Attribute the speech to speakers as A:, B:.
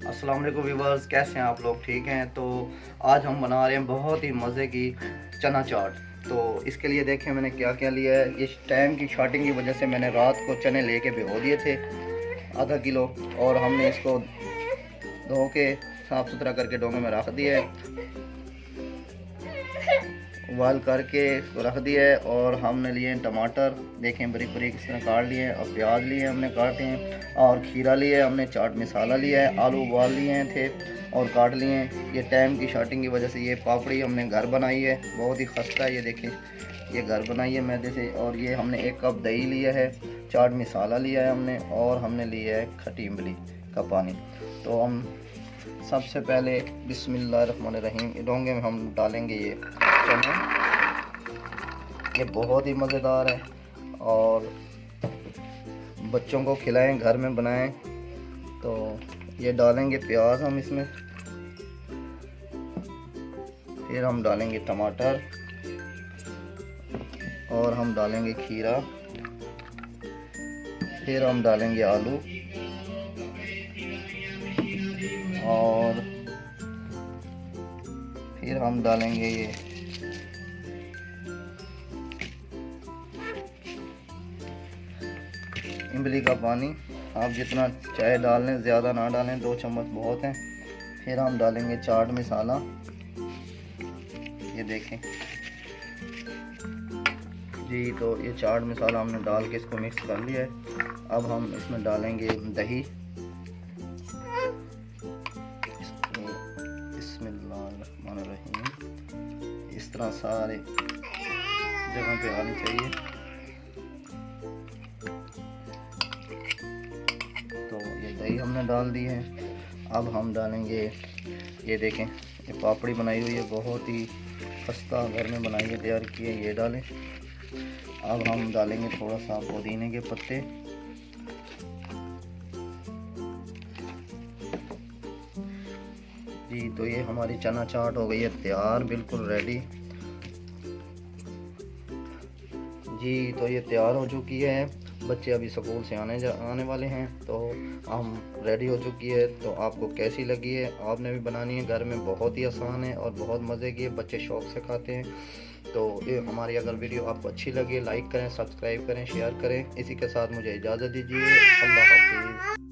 A: अस्सलाम वालेकुम व्यूअर्स, कैसे हैं आप लोग? ठीक हैं। तो आज हम बना रहे हैं बहुत ही मज़े की चना चाट। तो इसके लिए देखें मैंने क्या क्या लिया है। इस टाइम की शॉर्टिंग की वजह से मैंने रात को चने लेके भिगो दिए थे आधा किलो, और हमने इसको धो के साफ़ सुथरा करके डोंगे में रख दिया है, उबाल करके इसको रख दिया है। और हमने लिए हैं टमाटर, देखें बारीक बारीक इस तरह काट लिए हैं, और प्याज लिए हमने काटे हैं, और खीरा लिया है हमने, चाट मसाला लिया है, आलू उबाल लिए थे और काट लिए हैं। ये टाइम की शॉर्टिंग की वजह से ये पापड़ी हमने घर बनाई है, बहुत ही खस्ता है। ये देखें, ये घर बनाई है मैदे से। और ये हमने 1 कप दही लिया है, चाट मसाला लिया है हमने, और हमने लिया है खट्टी इमली का पानी। तो हम सबसे पहले बिस्मिल्लाहिर्रहमानिर्रहीम डोंगे में हम डालेंगे ये चने। ये बहुत ही मज़ेदार है और बच्चों को खिलाएं, घर में बनाएं। तो ये डालेंगे प्याज हम इसमें, फिर हम डालेंगे टमाटर, और हम डालेंगे खीरा, फिर हम डालेंगे आलू, और फिर हम डालेंगे ये इमली का पानी। आप जितना चाय डाल लें, ज़्यादा ना डालें, 2 चम्मच बहुत हैं। फिर हम डालेंगे चाट मसाला, ये देखें जी। तो ये चाट मसाला हमने डाल के इसको मिक्स कर लिया है। अब हम इसमें डालेंगे दही, बिस्मिल्लाहिर्रहमानिर्रहीम। इस तरह सारे जगह पे आनी चाहिए। तो ये दही हमने डाल दी है। अब हम डालेंगे, ये देखें, ये पापड़ी बनाई हुई है, बहुत ही खस्ता घर में बनाई है, तैयार की है, ये डालें। अब हम डालेंगे थोड़ा सा पुदीने के पत्ते, जी। तो ये हमारी चना चाट हो गई है तैयार, बिल्कुल रेडी जी। तो ये तैयार हो चुकी है, बच्चे अभी स्कूल से आने वाले हैं, तो हम रेडी हो चुकी है। तो आपको कैसी लगी है? आपने भी बनानी है घर में, बहुत ही आसान है और बहुत मज़े की है, बच्चे शौक़ से खाते हैं। तो ये हमारी अगर वीडियो आपको अच्छी लगी, लाइक करें, सब्सक्राइब करें, शेयर करें। इसी के साथ मुझे इजाज़त दीजिए। अल्लाह हाफ़िज़।